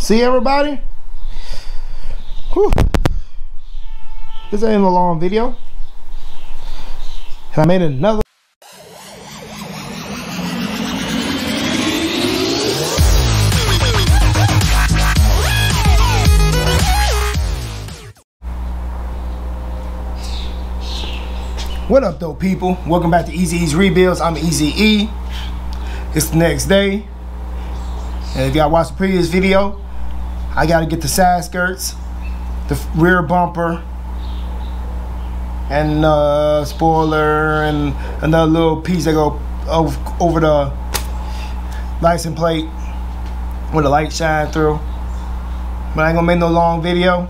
See everybody? Whew. This ain't a long video. And I made another. What up though, people? Welcome back to Easy E's Rebuilds. I'm Easy E. It's the next day. And if y'all watched the previous video, I gotta get the side skirts, the rear bumper, and spoiler, and another little piece that go over the license plate where the light shine through. But I ain't gonna make no long video.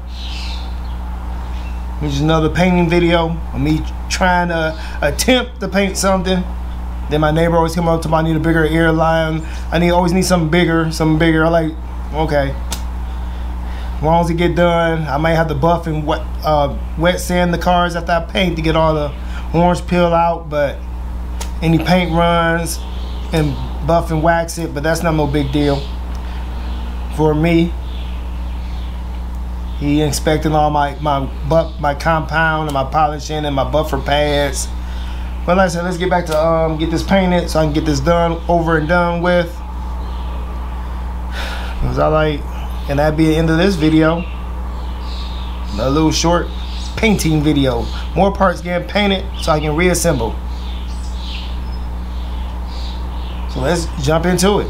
It's just another painting video of me trying to attempt to paint something. Then my neighbor always come up to me, I need a bigger airline. Always need something bigger, I like, okay. As long as it get done, I might have to buff and wet sand the cars after I paint to get all the orange peel out, but any paint runs and buff and wax it, but that's not no big deal for me. He inspecting all my compound and my polishing and my buffer pads. But like I said, let's get back to get this painted so I can get this done, over and done with. Cause I like, and that'd be the end of this video. A little short painting video. More parts getting painted so I can reassemble. So let's jump into it.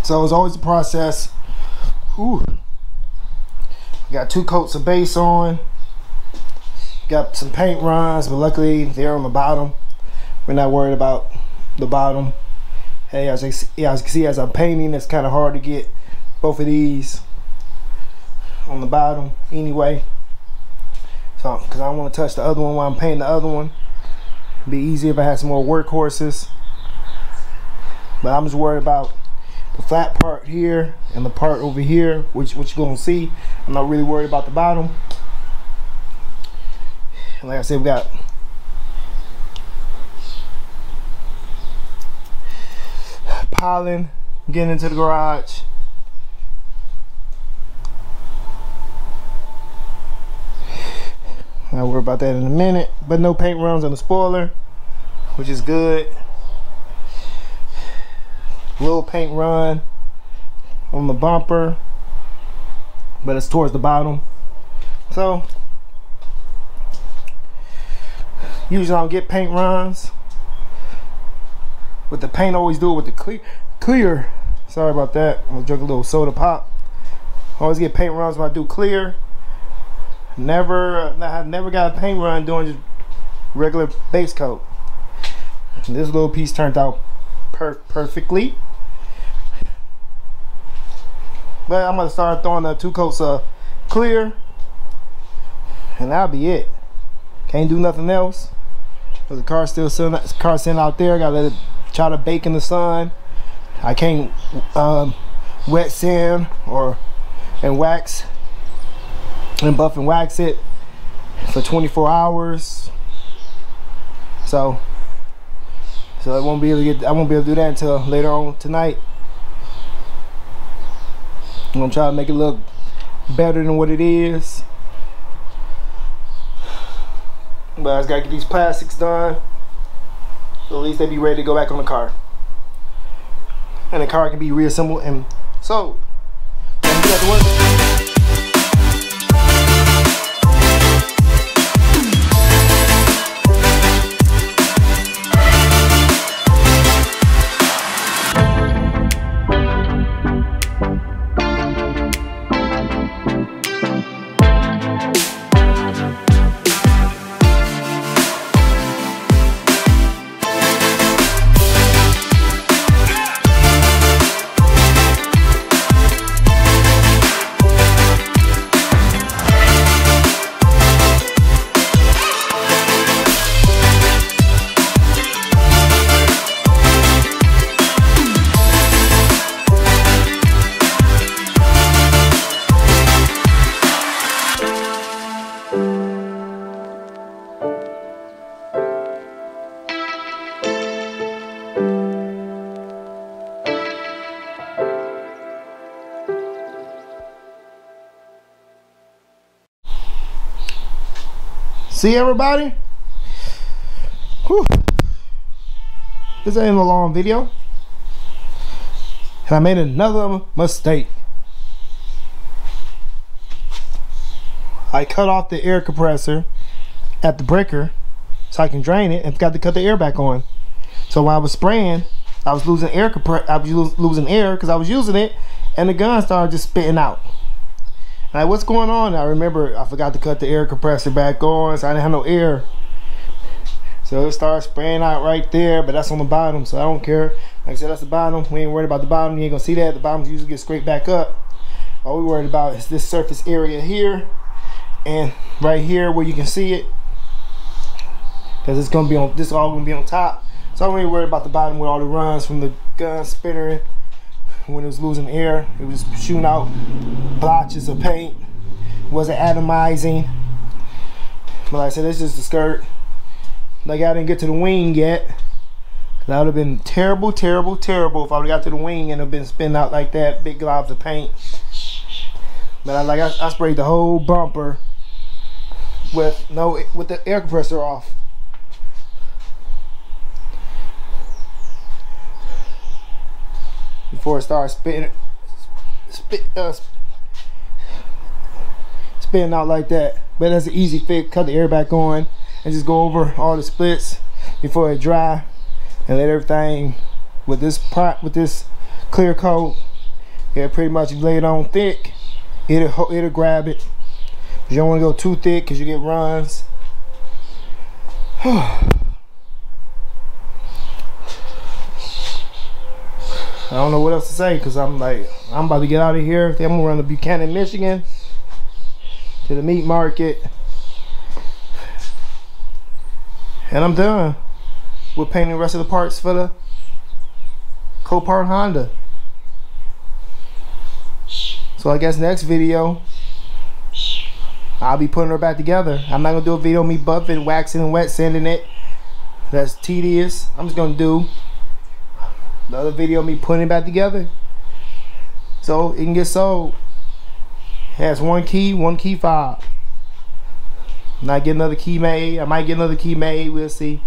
So it's always a process. Ooh. Got 2 coats of base on. Got some paint runs, but luckily they're on the bottom. We're not worried about the bottom. Hey, as you can see, as I'm painting, it's kind of hard to get both of these on the bottom anyway. So, because I don't want to touch the other one while I'm painting the other one. It'd be easier if I had some more workhorses. But I'm just worried about the flat part here and the part over here, which you're gonna see. I'm not really worried about the bottom. And like I said, we got piling getting into the garage. I'll worry about that in a minute. But no paint runs on the spoiler, which is good. Little paint run on the bumper, but it's towards the bottom. So usually I don't get paint runs with the paint. Always do it with the clear. Sorry about that. I'm gonna drink a little soda pop. Always get paint runs when I do clear. I never got a paint run doing just regular base coat. And this little piece turned out perfectly. But I'm gonna start throwing the 2 coats of clear, and that'll be it. Can't do nothing else. Cause the car's still sitting out there. Gotta let it try to bake in the sun. I can't wet sand and wax and buff and wax it for 24 hours. So I won't be able to do that until later on tonight. I'm gonna try to make it look better than what it is. But I just gotta get these plastics done, so at least they be ready to go back on the car, and the car can be reassembled and sold. Let's get to work. See everybody? Whew. This ain't a long video. And I made another mistake. I cut off the air compressor at the breaker so I can drain it, and forgot to cut the air back on. So while I was spraying, I was losing air because I was using it, and the gun started just spitting out. Like, what's going on? I remember I forgot to cut the air compressor back on, so I didn't have no air. So it started spraying out right there, but that's on the bottom, so I don't care. Like I said, that's the bottom. We ain't worried about the bottom. You ain't gonna see that. The bottom usually gets scraped back up. All we worried about is this surface area here and right here where you can see it, because it's gonna be on. This all gonna be on top. So I don't really worried about the bottom with all the runs from the gun spinnering. When it was losing air, it was shooting out blotches of paint. It wasn't atomizing. But like I said, this is the skirt. Like, I didn't get to the wing yet. That would have been terrible, terrible, terrible if I would have got to the wing and have been spinning out like that, big globs of paint. But I sprayed the whole bumper with the air compressor off. Before it starts spitting out like that. But that's an easy fix. Cut the air back on and just go over all the splits before it dry, and let everything with this clear coat. Yeah, pretty much lay it on thick. It'll grab it. But you don't want to go too thick because you get runs. I don't know what else to say, because I'm about to get out of here. I'm gonna run to Buchanan, Michigan, to the meat market, and I'm done with painting the rest of the parts for the Copart Honda. So I guess next video I'll be putting her back together. I'm not gonna do a video of me buffing, waxing, and wet sanding it. That's tedious. I'm just gonna do another video of me putting it back together so it can get sold. It has one key fob. Not get another key made. I might get another key made, we'll see.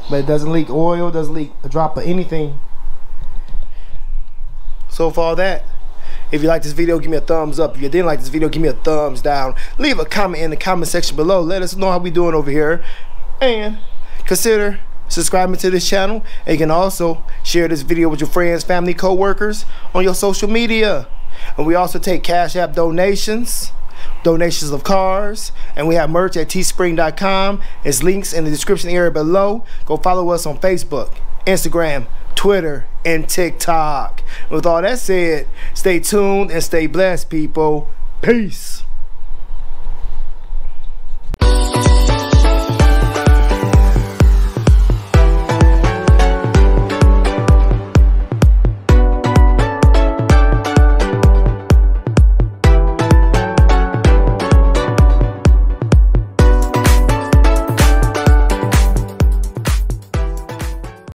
But it doesn't leak oil, doesn't leak a drop of anything. So for all that, if you like this video, give me a thumbs up. If you didn't like this video, give me a thumbs down. Leave a comment in the comment section below. Let us know how we doing over here, and consider subscribing to this channel. And you can also share this video with your friends, family, co-workers on your social media. And we also take Cash App donations of cars, and we have merch at teespring.com. There's links in the description area below. Go follow us on Facebook, Instagram, Twitter, and TikTok. With all that said, stay tuned and stay blessed, people. Peace.